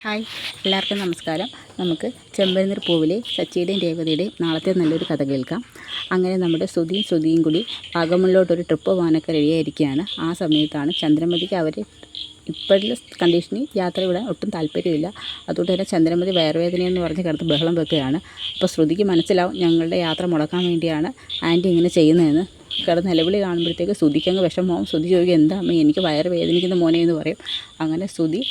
Hi, എല്ലാവർക്കും നമസ്കാരം. നമുക്ക് ചെമ്പരന്തീർ പൂവിലെ സച്ചിയുടെയും രേവതിയുടെയും നാളത്തെ നല്ലൊരു കഥ കേൾക്കാം. അങ്ങനെ നമ്മുടെ ശ്രുതിയും കൂടി വാഗമണിലോട്ടൊരു ട്രിപ്പ് പോകാനൊക്കെ റെഡിയായിരിക്കുകയാണ്. ആ സമയത്താണ് ചന്ദ്രമതിക്ക് അവർ ഇപ്പോഴുള്ള കണ്ടീഷനിൽ യാത്ര വിടാൻ ഒട്ടും താല്പര്യമില്ല. അതുകൊണ്ട് തന്നെ ചന്ദ്രമതി വയറുവേദനയെന്ന് പറഞ്ഞ് കിടന്ന് ബഹളം വെക്കുകയാണ്. അപ്പോൾ ശ്രുതിക്ക് മനസ്സിലാവും ഞങ്ങളുടെ യാത്ര മുടക്കാൻ വേണ്ടിയാണ് ആൻറ്റി ഇങ്ങനെ ചെയ്യുന്നതെന്ന്. കിടന്ന് നിലവിളി കാണുമ്പോഴത്തേക്ക് ശ്രുതിക്കങ്ങ് വിഷമമാവും. ശ്രുതി ചോദിക്കും, എന്താ അമ്മ എനിക്ക് വയറ് വേദനിക്കുന്ന മോനെ എന്ന് പറയും. അങ്ങനെ ശ്രുതി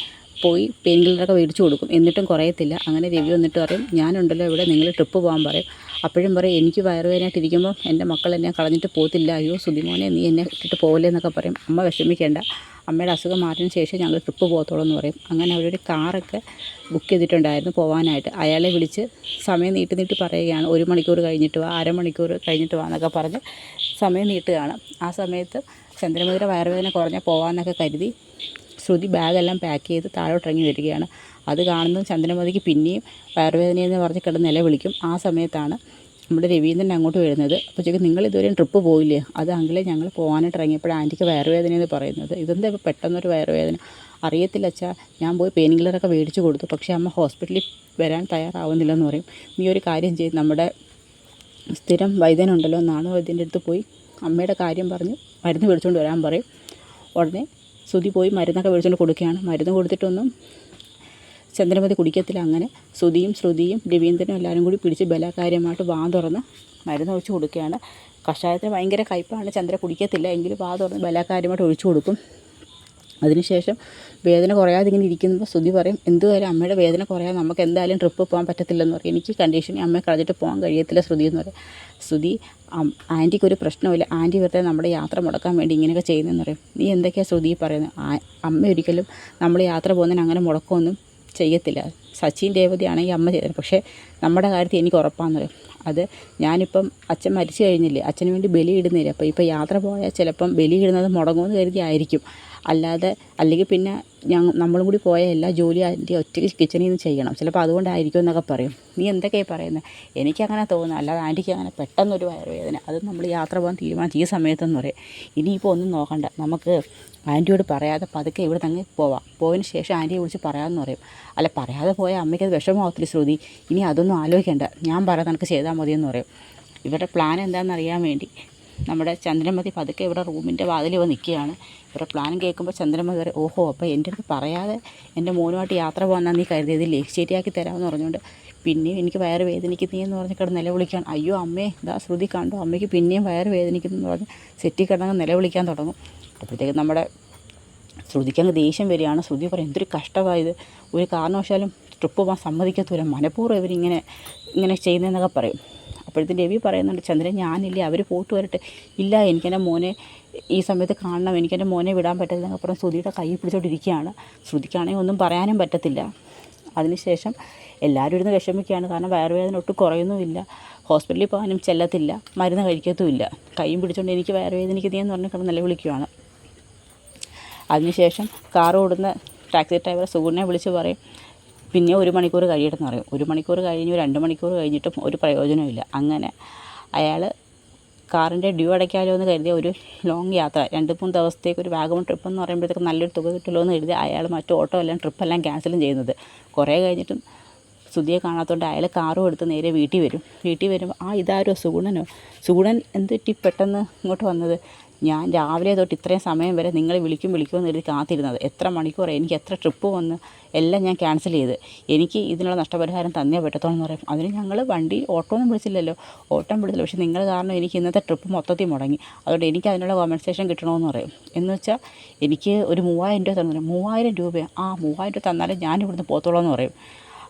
പോയി പെയിൻ കില്ലറൊക്കെ മേടിച്ച് കൊടുക്കും. എന്നിട്ടും കുറയത്തില്ല. അങ്ങനെ രവി വന്നിട്ട് പറയും, ഞാനുണ്ടല്ലോ ഇവിടെ, നിങ്ങൾ ട്രിപ്പ് പോകാൻ പറയും. അപ്പോഴും പറയും, എനിക്ക് വയറുവേദനയായിട്ടിരിക്കുമ്പോൾ എൻ്റെ മക്കൾ എന്നെ കളഞ്ഞിട്ട് പോകത്തില്ല. അയ്യോ സുധിമോനെ, നീ എന്നെ ഇട്ടിട്ട് പോകല്ലേ എന്നൊക്കെ പറയും. അമ്മ വിഷമിക്കേണ്ട, അമ്മയുടെ അസുഖം മാറിയതിന് ശേഷം ഞങ്ങൾ ട്രിപ്പ് പോകത്തുള്ളൂ എന്ന് പറയും. അങ്ങനെ അവരൊരു കാറൊക്കെ ബുക്ക് ചെയ്തിട്ടുണ്ടായിരുന്നു പോകാനായിട്ട്. അയാളെ വിളിച്ച് സമയം നീട്ടി പറയുകയാണ്, 1 മണിക്കൂർ കഴിഞ്ഞിട്ട് വാ, അരമണിക്കൂർ കഴിഞ്ഞിട്ട് വാ എന്നൊക്കെ പറഞ്ഞ് സമയം നീട്ടുകയാണ്. ആ സമയത്ത് ചന്ദ്രമതിയുടെ വയറുവേദന കുറഞ്ഞാൽ പോകാമെന്നൊക്കെ കരുതി ശ്രുതി ബാഗെല്ലാം പാക്ക് ചെയ്ത് താഴോട്ടിറങ്ങി വരികയാണ്. അത് കാണുന്നത് ചന്ദ്രമതിക്ക് പിന്നെയും വയറുവേദനയെന്ന് പറഞ്ഞ് കിടന്ന് നിലവിളിക്കും. ആ സമയത്താണ് നമ്മുടെ രവീന്ദ്രൻ അങ്ങോട്ട് വരുന്നത്. അപ്പോൾ ചോദിക്കും, നിങ്ങൾ ഇതുവരെയും ട്രിപ്പ് പോയില്ലേ? അത് അങ്കിളെ, ഞങ്ങൾ പോകാനായിട്ട് ഇറങ്ങിയപ്പോൾ ആൻറ്റിക്ക് വയറുവേദനയെന്ന് പറയുന്നത്. ഇതെന്താ ഇപ്പോൾ പെട്ടെന്നൊരു വയറുവേദന? അറിയത്തില്ല അച്ഛാ, ഞാൻ പോയി പെയിൻ കില്ലറൊക്കെ മേടിച്ച് കൊടുത്തു, പക്ഷേ അമ്മ ഹോസ്പിറ്റലിൽ വരാൻ തയ്യാറാവുന്നില്ലെന്ന് പറയും. നീ ഒരു കാര്യം ചെയ്ത്, നമ്മുടെ സ്ഥിരം വൈദ്യനുണ്ടല്ലോ, നാണു വൈദ്യൻ്റെ അടുത്ത് പോയി അമ്മയുടെ കാര്യം പറഞ്ഞ് മരുന്ന് മേടിച്ചുകൊണ്ട് വരാൻ പറയും. ഉടനെ ശ്രുതി പോയി മരുന്നൊക്കെ മേടിച്ചുകൊണ്ട് കൊടുക്കുകയാണ്. മരുന്ന് കൊടുത്തിട്ടൊന്നും ചന്ദ്രമതി കുടിക്കത്തില്ല. അങ്ങനെ ശ്രുതിയും രവീന്ദ്രനും എല്ലാവരും കൂടി പിടിച്ച് ബലകാര്യമായിട്ട് വാ തുറന്ന് മരുന്ന് ഒഴിച്ച് കൊടുക്കുകയാണ്. കഷായത്തിന് ഭയങ്കര കയ്പ്പാണ്, ചന്ദ്ര കുടിക്കത്തില്ല. എങ്കിലും വാ തുറന്ന് ബലകാര്യമായിട്ട് ഒഴിച്ചു കൊടുക്കും. അതിനുശേഷം വേദന കുറയാതെ ഇങ്ങനെ ഇരിക്കുമ്പോൾ ശ്രുതി പറയും, എന്തുവരെ അമ്മയുടെ വേദന കുറയാതെ നമുക്ക് എന്തായാലും ട്രിപ്പ് പോകാൻ പറ്റത്തില്ലെന്ന് പറയും. എനിക്ക് കണ്ടീഷനിൽ അമ്മയെ കളഞ്ഞിട്ട് പോകാൻ കഴിയത്തില്ല ശ്രുതി എന്ന് പറയും. ശ്രുതി, ആൻറ്റിക്കൊരു പ്രശ്നമില്ല, ആൻറ്റി വെറുതെ നമ്മുടെ യാത്ര മുടക്കാൻ വേണ്ടി ഇങ്ങനെയൊക്കെ ചെയ്യുന്നതെന്ന് പറയും. നീ എന്തൊക്കെയാണ് ശ്രുതി പറയുന്നത്? അമ്മ ഒരിക്കലും നമ്മൾ യാത്ര പോകുന്നതിന് അങ്ങനെ മുടക്കമൊന്നും ചെയ്യത്തില്ല. സച്ചിൻ രേവതിയാണെങ്കിൽ അമ്മ ചെയ്തത്, പക്ഷേ നമ്മുടെ കാര്യത്തിൽ എനിക്ക് ഉറപ്പാണെന്ന് പറയും. അത് ഞാനിപ്പം അച്ഛൻ മരിച്ചു കഴിഞ്ഞില്ലേ, അച്ഛന് വേണ്ടി ബലി ഇടുന്നില്ല. അപ്പോൾ ഇപ്പോൾ യാത്ര പോയാൽ ചിലപ്പം ബലി ഇടുന്നത് മുടങ്ങുമെന്ന് കരുതി ആയിരിക്കും. അല്ലെങ്കിൽ പിന്നെ നമ്മളും കൂടി പോയ എല്ലാ ജോലിയും ആൻറ്റി ഒറ്റയ്ക്ക് കിച്ചണിൽ നിന്ന് ചെയ്യണം, ചിലപ്പോൾ അതുകൊണ്ടായിരിക്കും എന്നൊക്കെ പറയും. നീ എന്തൊക്കെയാണ് പറയുന്നത്? എനിക്കങ്ങനെ തോന്നുന്നു, അല്ലാതെ ആൻറ്റിക്ക് അങ്ങനെ പെട്ടെന്നൊരു വയറുവേദന, അത് നമ്മൾ യാത്ര പോകാൻ തീരുമാനിച്ചു ഈ സമയത്തെന്ന് പറയും. ഇനിയിപ്പോൾ ഒന്നും നോക്കണ്ട, നമുക്ക് ആൻറ്റിയോട് പറയാതെ പതുക്കെ ഇവിടെ തന്നെ പോവാം, പോയതിന് ശേഷം ആൻറ്റിയെ വിളിച്ച് പറയാമെന്ന് പറയും. അല്ല, പറയാതെ പോയാൽ അമ്മയ്ക്കത് വിഷമമാവത്തില്ല ശ്രുതി, ഇനി അതൊന്നും ആലോചിക്കേണ്ട, ഞാൻ പറയാം നിനക്ക് ചെയ്താൽ മതിയെന്ന് പറയും. ഇവരുടെ പ്ലാൻ എന്താണെന്ന് അറിയാൻ വേണ്ടി നമ്മുടെ ചന്ദ്രമതി പതുക്കെ ഇവിടെ റൂമിൻ്റെ വാതിൽ വന്ന് നിൽക്കുകയാണ്. ഇവരുടെ പ്ലാൻ കേൾക്കുമ്പോൾ ചന്ദ്രമതി പറയും, ഓഹോ, അപ്പോൾ എൻ്റെ അടുത്ത് പറയാതെ എൻ്റെ മോനുമായിട്ട് യാത്ര പോകാനാണ് നീ കരുതിയതില്ലേ, ശരിയാക്കി തരാമെന്ന് പറഞ്ഞുകൊണ്ട് പിന്നെയും എനിക്ക് വയറ് വേദനിക്കുന്നതെന്ന് പറഞ്ഞ് കിടന്ന് നിലവിളിക്കാൻ. അയ്യോ അമ്മേ, ഇതാ ശ്രുതി കണ്ടു, അമ്മയ്ക്ക് പിന്നെയും വയറ് വേദനിക്കുന്നതെന്ന് പറഞ്ഞ് സെറ്റി കിടന്ന് നിലവിളിക്കാൻ തുടങ്ങും. അപ്പോഴത്തേക്കും നമ്മുടെ ശ്രുതിക്കങ്ങ് ദേഷ്യം വരികയാണ്. ശ്രുതി പറയും, എന്തൊരു കഷ്ടമായത്, ഒരു കാരണവശാലും ട്രിപ്പ് പോകാൻ സമ്മതിക്കത്തൂല, മനഃപൂർവ്വം ഇങ്ങനെ ചെയ്യുന്നതെന്നൊക്കെ പറയും. അപ്പോഴത്തേക്കും രവി പറയുന്നുണ്ട്, ചന്ദ്രൻ ഞാനില്ലേ, അവർ പോയിട്ട് വരട്ടെ. ഇല്ല, എനിക്കെൻ്റെ മോനെ ഈ സമയത്ത് കാണണം, എനിക്കെൻ്റെ മോനെ വിടാൻ പറ്റില്ലെന്നൊക്കെ പറഞ്ഞ് ശ്രുതിയുടെ കൈ പിടിച്ചോണ്ടിരിക്കുകയാണ്. ശ്രുതിക്കാണെങ്കിൽ ഒന്നും പറയാനും പറ്റത്തില്ല. അതിനുശേഷം എല്ലാവരും ഇരുന്ന് വിഷമിക്കുകയാണ്. കാരണം വയറുവേദന ഒട്ടും കുറയുന്നുമില്ല, ഹോസ്പിറ്റലിൽ പോകാനും ചെല്ലത്തില്ല, മരുന്ന് കഴിക്കത്തുമില്ല. കൈയും പിടിച്ചുകൊണ്ട് എനിക്ക് വയറുവേദനിക്കുന്നതെന്ന് പറഞ്ഞ് കിടന്ന് നിലവിളിക്കുകയാണ്. അതിനുശേഷം കാറ് ഓടുന്ന ടാക്സി ഡ്രൈവർ സുഗുണനെ വിളിച്ച് പറയും, പിന്നെ 1 മണിക്കൂർ കഴിയട്ടെന്ന് പറയും. 1 മണിക്കൂർ കഴിഞ്ഞ് 2 മണിക്കൂർ കഴിഞ്ഞിട്ടും ഒരു പ്രയോജനമില്ല. അങ്ങനെ അയാൾ കാറിൻ്റെ ഡ്യൂ അടയ്ക്കാമല്ലോ എന്ന് കരുതിയ ഒരു ലോങ് യാത്ര, 2-3 ദിവസത്തേക്ക് ഒരു വാഗമൺ ട്രിപ്പ് എന്ന് പറയുമ്പോഴത്തേക്ക് നല്ലൊരു തുക കിട്ടുമല്ലോ എന്ന് കരുതി അയാൾ മറ്റു ഓട്ടോ എല്ലാം ട്രിപ്പെല്ലാം ക്യാൻസലും ചെയ്യുന്നത്. കുറേ കഴിഞ്ഞിട്ടും ശ്രുതിയെ കാണാത്തതുകൊണ്ട് അയാൾ കാറും എടുത്ത് നേരെ വീട്ടിൽ വരുമ്പോൾ ഇതാരോ സുഗുണൻ എന്ത് പറ്റി പെട്ടെന്ന് ഇങ്ങോട്ട് വന്നത്? ഞാൻ രാവിലെ തൊട്ട് ഇത്രയും സമയം വരെ നിങ്ങൾ വിളിക്കുമെന്ന് കരുതി കാത്തിരുന്നത്, എത്ര മണിക്കൂറായി, എനിക്ക് എത്ര ട്രിപ്പ് വന്ന് എല്ലാം ഞാൻ ക്യാൻസൽ ചെയ്ത്, എനിക്ക് ഇതിനുള്ള നഷ്ടപരിഹാരം തന്നേ പറ്റത്തുള്ളൂ എന്ന് പറയും. അതിന് ഞങ്ങൾ ഓട്ടോ ഒന്നും വിളിച്ചില്ലല്ലോ, പക്ഷേ നിങ്ങൾ കാരണം എനിക്ക് ഇന്നത്തെ ട്രിപ്പ് മൊത്തത്തിൽ മുടങ്ങി, അതുകൊണ്ട് എനിക്ക് അതിനുള്ള കോമ്പൻസേഷൻ കിട്ടണമെന്ന് പറയും. എന്ന് വെച്ചാൽ എനിക്ക് ഒരു 3000 രൂപ തന്നു. 3000 രൂപയാണ്? 3000 രൂപ തന്നാലും ഞാൻ ഇവിടുന്ന് പോത്തോളൂ എന്ന് പറയും.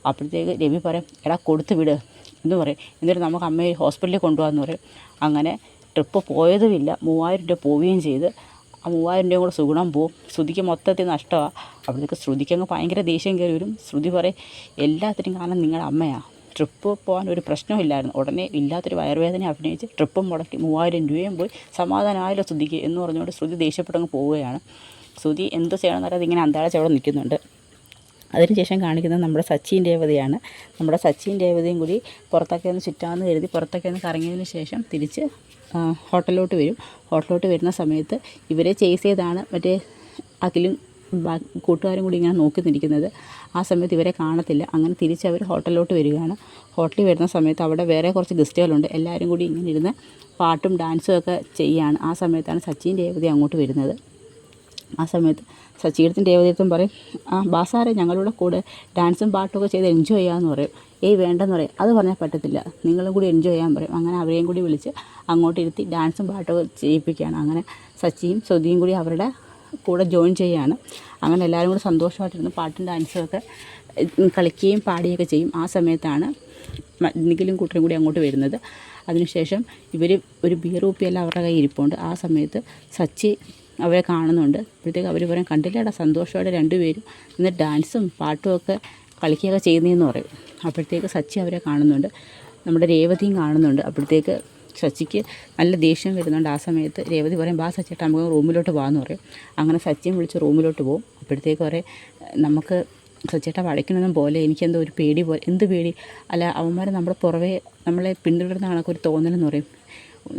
അപ്പോഴത്തേക്ക് രവി പറയും, എടാ കൊടുത്ത് വിട് എന്ന് പറയും. എന്നിട്ട് നമുക്ക് അമ്മയെ ഹോസ്പിറ്റലിൽ കൊണ്ടുപോകാമെന്ന് പറയും. അങ്ങനെ ട്രിപ്പ് പോയതുമില്ല, 3000 രൂപ പോവുകയും ചെയ്ത്. ആ 3000 രൂപയും കൂടെ സുഗുണം പോവും. ശ്രുതിക്ക് മൊത്തത്തിൽ നഷ്ടമാണ്. അപ്പോഴത്തേക്ക് ശ്രുതിക്കങ്ങ് ഭയങ്കര ദേഷ്യം കയറി വരും. ശ്രുതി പറയും, എല്ലാത്തിനും കാരണം നിങ്ങളുടെ അമ്മയാണ്, ട്രിപ്പ് പോകാൻ ഒരു പ്രശ്നമില്ലായിരുന്നു, ഉടനെ ഇല്ലാത്തൊരു വയറുവേദന അഭിനയിച്ച് ട്രിപ്പും മുടക്കി 3000 രൂപയും പോയി, സമാധാനമായല്ലോ ശ്രുതിക്ക് എന്ന് പറഞ്ഞുകൊണ്ട് ശ്രുതി ദേഷ്യപ്പെട്ടങ്ങ് പോവുകയാണ്. ശ്രുതി എന്ത് ചെയ്യണമെന്ന് അറിയാതെ ഇങ്ങനെ അന്താഴച്ച് അവിടെ നിൽക്കുന്നുണ്ട്. അതിനുശേഷം കാണിക്കുന്നത് നമ്മുടെ സച്ചിൻ രേവതിയാണ്. നമ്മുടെ സച്ചിൻ രേവതിയും കൂടി പുറത്തൊക്കെ ഒന്ന് ചുറ്റാമെന്ന് കരുതി പുറത്തൊക്കെ ഒന്ന് കറങ്ങിയതിന് ശേഷം തിരിച്ച് ഹോട്ടലിലോട്ട് വരുന്ന സമയത്ത് ഇവരെ ചേസ് ചെയ്താണ് മറ്റേ അഖിലും കൂട്ടുകാരും കൂടി ഇങ്ങനെ നോക്കി നിൽക്കുന്നത്. ആ സമയത്ത് ഇവരെ കാണത്തില്ല. അങ്ങനെ തിരിച്ചവർ ഹോട്ടലിലോട്ട് വരികയാണ്. ഹോട്ടലിൽ വരുന്ന സമയത്ത് അവിടെ വേറെ കുറച്ച് ഗസ്റ്റുകളുണ്ട്. എല്ലാവരും കൂടി ഇങ്ങനെ ഇരുന്ന് പാട്ടും ഡാൻസും ഒക്കെ ചെയ്യുകയാണ്. ആ സമയത്താണ് സച്ചിൻ രേവതി അങ്ങോട്ട് വരുന്നത്. ആ സമയത്ത് സച്ചിയുടെ രേവതിയടുത്തും പറയും, ബാസാറെ ഞങ്ങളുടെ കൂടെ ഡാൻസും പാട്ടൊക്കെ ചെയ്ത് എൻജോയ് ചെയ്യാമെന്ന് പറയും. വേണ്ടെന്ന് പറയും. അത് പറഞ്ഞാൽ പറ്റത്തില്ല, നിങ്ങളും കൂടി എൻജോയ് ചെയ്യാൻ പറയും. അങ്ങനെ അവരെയും കൂടി വിളിച്ച് അങ്ങോട്ട് ഇരുത്തി ഡാൻസും പാട്ടൊക്കെ ചെയ്യിപ്പിക്കുകയാണ്. അങ്ങനെ സച്ചിയും ശ്രുതിയും കൂടി അവരുടെ കൂടെ ജോയിൻ ചെയ്യുകയാണ്. അങ്ങനെ എല്ലാവരും കൂടി സന്തോഷമായിട്ടിരുന്ന് പാട്ടും ഡാൻസും ഒക്കെ കളിക്കുകയും പാടുകയൊക്കെ ചെയ്യും. ആ സമയത്താണ് നിഖിലും കൂട്ടരും കൂടി അങ്ങോട്ട് വരുന്നത്. അതിനുശേഷം ഇവർ ഒരു ബിയർ കുപ്പിയെല്ലാം അവരുടെ കയ്യിൽ ഇരിപ്പുണ്ട്. ആ സമയത്ത് സച്ചി അവരെ കാണുന്നുണ്ട്. അപ്പോഴത്തേക്ക് അവർ പറയും, കണ്ടില്ലേടാ സന്തോഷത്തോടെ രണ്ടുപേരും ഇന്ന് ഡാൻസും പാട്ടും ഒക്കെ കളിക്കുകയൊക്കെ ചെയ്യുന്നതെന്ന് പറയും. അപ്പോഴത്തേക്ക് സച്ചി അവരെ കാണുന്നുണ്ട്, നമ്മുടെ രേവതിയും കാണുന്നുണ്ട്. അപ്പോഴത്തേക്ക് സച്ചിക്ക് നല്ല ദേഷ്യം വരുന്നുണ്ട്. ആ സമയത്ത് രേവതി പറയും, ബാ സച്ചിയേട്ടാ നമുക്ക് റൂമിലോട്ട് പോകാമെന്ന് പറയും. അങ്ങനെ സച്ചിയും വിളിച്ച് റൂമിലോട്ട് പോകും. അപ്പോഴത്തേക്ക് പറയും, നമുക്ക് സച്ചിയേട്ടാ വടയ്ക്കണൊന്നും പോലെ എനിക്കെന്തോ ഒരു പേടി പോലെ. എന്ത് പേടി? അല്ല, അവന്മാർ നമ്മുടെ പുറവേ നമ്മളെ പിന്തുടരുന്ന കണക്കൊരു തോന്നലെന്ന് പറയും.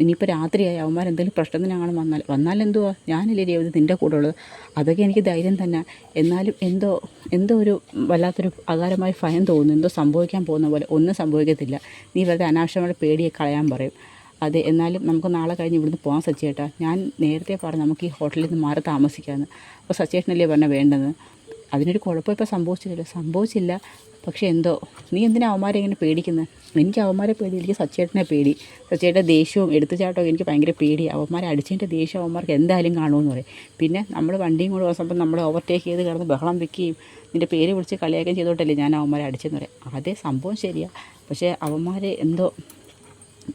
ഇനിയിപ്പോൾ രാത്രിയായി അവന്മാരെന്തെങ്കിലും പ്രശ്നത്തിനാണ് വന്നാലെന്തുവാ, ഞാനില്ലേ രേവതി നിൻ്റെ കൂടെ ഉള്ളത്. അതൊക്കെ എനിക്ക് ധൈര്യം തന്നെ. എന്നാലും എന്തോ ഒരു വല്ലാത്തൊരു അകാരമായ ഭയം തോന്നുന്നു. എന്തോ സംഭവിക്കാൻ പോകുന്ന പോലെ. ഒന്നും സംഭവിക്കത്തില്ല, നീ വെറുതെ അനാവശ്യമായ പേടിയെ കളയാൻ പറയും. അതെ, എന്നാലും നമുക്ക് നാളെ കഴിഞ്ഞ് ഇവിടുന്ന് പോകാൻ സച്ചിയേട്ടാ. ഞാൻ നേരത്തെ പറഞ്ഞു നമുക്ക് ഈ ഹോട്ടലിൽ നിന്ന് മാറി താമസിക്കാമെന്ന്. അപ്പോൾ സച്ചിയേട്ടനല്ലേ പറഞ്ഞാൽ വേണ്ടെന്ന്. അതിനൊരു കുഴപ്പം ഇപ്പോൾ സംഭവിച്ചില്ല. പക്ഷേ എന്തോ, നീ എന്തിനാ അവന്മാരെ ഇങ്ങനെ പേടിക്കുന്നത്? എനിക്ക് അവന്മാരെ പേടി, എനിക്ക് സച്ചിയേട്ടനെ പേടി. സച്ചിയേട്ടൻ്റെ ദേഷ്യവും എടുത്തുചാട്ടവും എനിക്ക് ഭയങ്കര പേടിയാണ്. അവന്മാരെ അടിച്ചതിൻ്റെ ദേഷ്യം അവന്മാർക്ക് എന്തായാലും കാണുമെന്ന് പറയും. പിന്നെ നമ്മൾ വണ്ടിയും കൂടെ വന്നപ്പോൾ നമ്മൾ ഓവർടേക്ക് ചെയ്ത് കിടന്ന് ബഹളം വെക്കുകയും നിൻ്റെ പേര് വിളിച്ച് കളിയാക്കുകയും ചെയ്തോട്ടല്ലേ ഞാൻ അവന്മാരെ അടിച്ചെന്ന് പറയും. അതേ സംഭവം ശരിയാണ്. പക്ഷേ അവന്മാരെ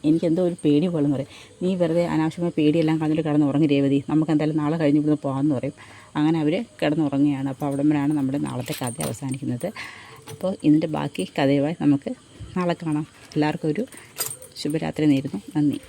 എനിക്കെന്തോ ഒരു പേടി പോലെന്ന് പറയും. നീ വെറുതെ അനാവശ്യമായ പേടിയെല്ലാം കളഞ്ഞിട്ട് കിടന്ന് ഉറങ്ങി രേവതി, നമുക്ക് എന്തായാലും നാളെ കഴിഞ്ഞ് ഇവിടുന്ന് പോകാമെന്ന് പറയും. അങ്ങനെ അവർ കിടന്നുറങ്ങുകയാണ്. അപ്പോൾ അവിടെ വരെയാണ് നമ്മുടെ നാളത്തെ കഥ അവസാനിക്കുന്നത്. അപ്പോൾ ഇതിൻ്റെ ബാക്കി കഥയുമായി നമുക്ക് നാളെ കാണാം. എല്ലാവർക്കും ഒരു ശുഭരാത്രി നേരുന്നു. നന്ദി.